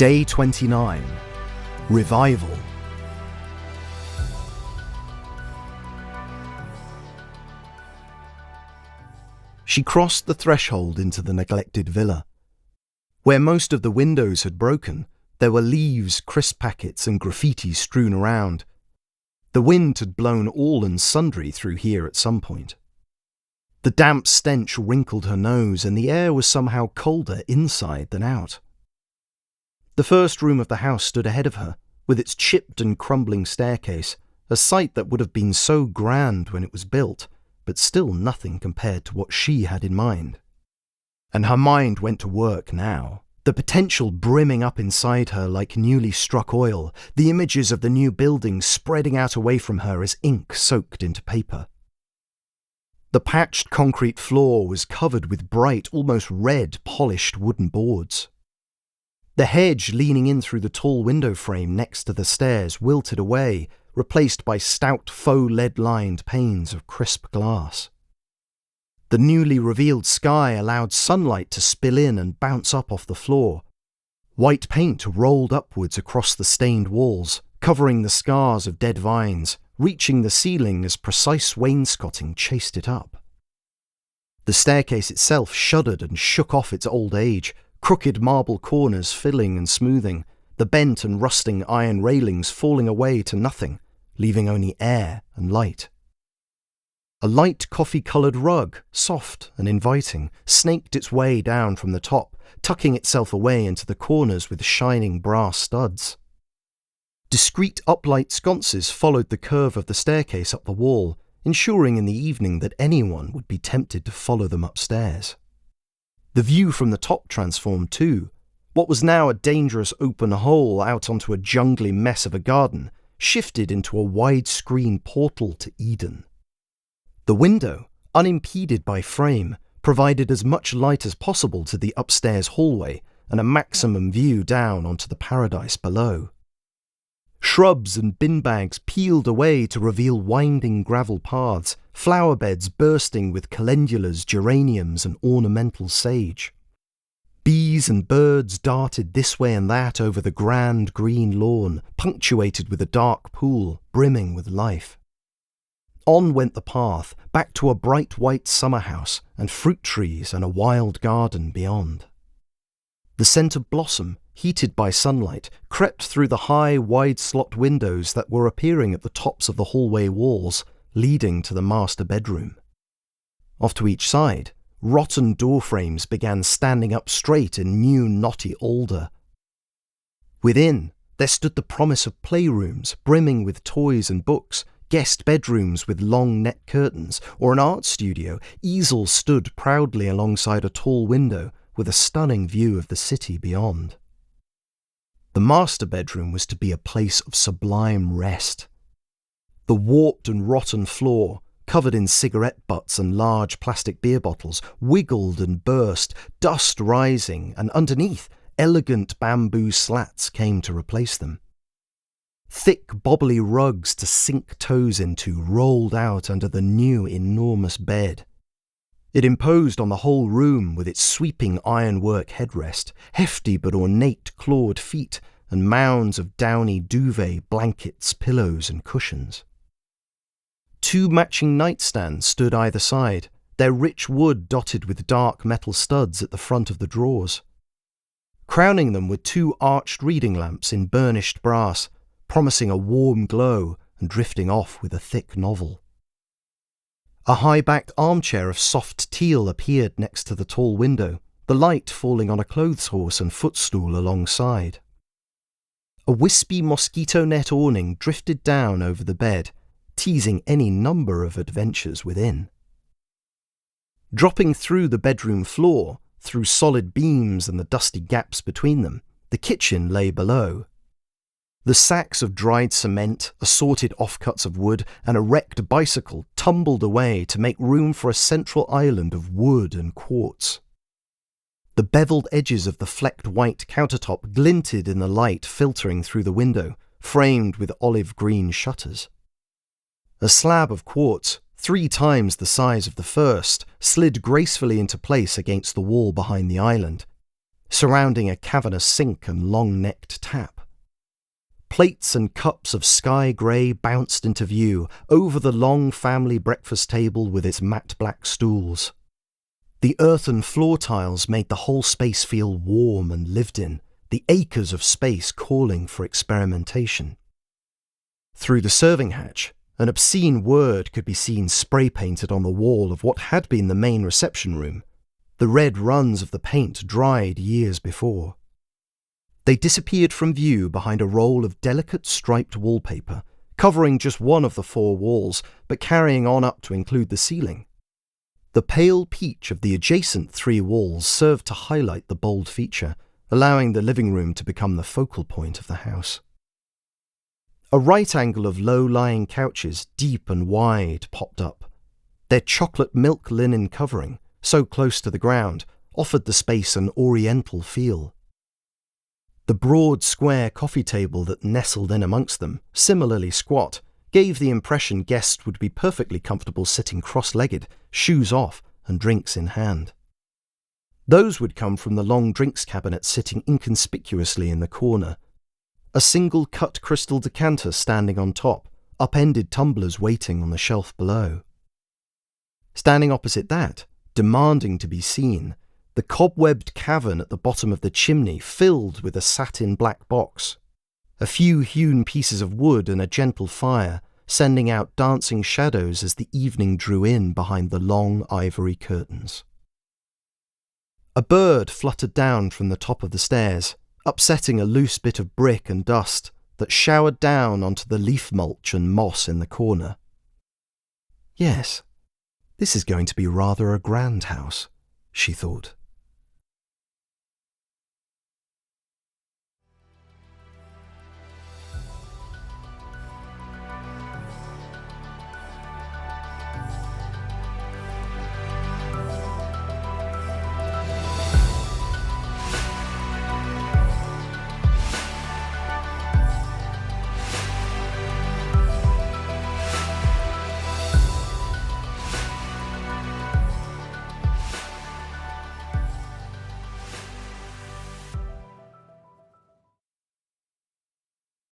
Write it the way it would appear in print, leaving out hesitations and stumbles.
Day 29. Revival. She crossed the threshold into the neglected villa. Where most of the windows had broken, there were leaves, crisp packets and graffiti strewn around. The wind had blown all and sundry through here at some point. The damp stench wrinkled her nose, and the air was somehow colder inside than out. The first room of the house stood ahead of her, with its chipped and crumbling staircase, a sight that would have been so grand when it was built, but still nothing compared to what she had in mind. And her mind went to work now, the potential brimming up inside her like newly struck oil, the images of the new building spreading out away from her as ink soaked into paper. The patched concrete floor was covered with bright, almost red, polished wooden boards. The hedge leaning in through the tall window frame next to the stairs wilted away, replaced by stout faux lead-lined panes of crisp glass. The newly revealed sky allowed sunlight to spill in and bounce up off the floor. White paint rolled upwards across the stained walls, covering the scars of dead vines, reaching the ceiling as precise wainscoting chased it up. The staircase itself shuddered and shook off its old age, crooked marble corners filling and smoothing, the bent and rusting iron railings falling away to nothing, leaving only air and light. A light coffee-coloured rug, soft and inviting, snaked its way down from the top, tucking itself away into the corners with shining brass studs. Discreet uplight sconces followed the curve of the staircase up the wall, ensuring in the evening that anyone would be tempted to follow them upstairs. The view from the top transformed too. What was now a dangerous open hole out onto a jungly mess of a garden shifted into a wide-screen portal to Eden. The window, unimpeded by frame, provided as much light as possible to the upstairs hallway and a maximum view down onto the paradise below. Shrubs and bin bags peeled away to reveal winding gravel paths, flower beds bursting with calendulas, geraniums and ornamental sage. Bees and birds darted this way and that over the grand green lawn, punctuated with a dark pool brimming with life. On went the path, back to a bright white summer house and fruit trees and a wild garden beyond. The scent of blossom, heated by sunlight, crept through the high, wide-slot windows that were appearing at the tops of the hallway walls, leading to the master bedroom. Off to each side, rotten door frames began standing up straight in new knotty alder. Within, there stood the promise of playrooms brimming with toys and books, guest bedrooms with long net curtains, or an art studio. Easels stood proudly alongside a tall window with a stunning view of the city beyond. The master bedroom was to be a place of sublime rest. The warped and rotten floor, covered in cigarette butts and large plastic beer bottles, wiggled and burst, dust rising, and underneath, elegant bamboo slats came to replace them. Thick, bobbly rugs to sink toes into rolled out under the new enormous bed. It imposed on the whole room with its sweeping ironwork headrest, hefty but ornate clawed feet, and mounds of downy duvet, blankets, pillows and cushions. 2 matching nightstands stood either side, their rich wood dotted with dark metal studs at the front of the drawers. Crowning them were 2 arched reading lamps in burnished brass, promising a warm glow and drifting off with a thick novel. A high-backed armchair of soft teal appeared next to the tall window, the light falling on a clothes horse and footstool alongside. A wispy mosquito net awning drifted down over the bed, teasing any number of adventures within. Dropping through the bedroom floor, through solid beams and the dusty gaps between them, the kitchen lay below. The sacks of dried cement, assorted offcuts of wood, and a wrecked bicycle tumbled away to make room for a central island of wood and quartz. The beveled edges of the flecked white countertop glinted in the light filtering through the window, framed with olive-green shutters. A slab of quartz, 3 times the size of the first, slid gracefully into place against the wall behind the island. surrounding a cavernous sink and long-necked tap. Plates and cups of sky grey bounced into view over the long family breakfast table with its matte black stools. The earthen floor tiles made the whole space feel warm and lived in, the acres of space calling for experimentation. Through the serving hatch, an obscene word could be seen spray-painted on the wall of what had been the main reception room, the red runs of the paint dried years before. They disappeared from view behind a roll of delicate striped wallpaper, covering just one of the 4 walls, but carrying on up to include the ceiling. The pale peach of the adjacent 3 walls served to highlight the bold feature, allowing the living room to become the focal point of the house. A right angle of low-lying couches, deep and wide, popped up. Their chocolate milk linen covering, so close to the ground, offered the space an oriental feel. The broad square coffee table that nestled in amongst them, similarly squat, gave the impression guests would be perfectly comfortable sitting cross-legged, shoes off and drinks in hand. Those would come from the long drinks cabinet sitting inconspicuously in the corner. A single cut crystal decanter standing on top, upended tumblers waiting on the shelf below. Standing opposite that, demanding to be seen, the cobwebbed cavern at the bottom of the chimney filled with a satin black box. A few hewn pieces of wood and a gentle fire, sending out dancing shadows as the evening drew in behind the long ivory curtains. A bird fluttered down from the top of the stairs, upsetting a loose bit of brick and dust that showered down onto the leaf mulch and moss in the corner. Yes, this is going to be rather a grand house, she thought.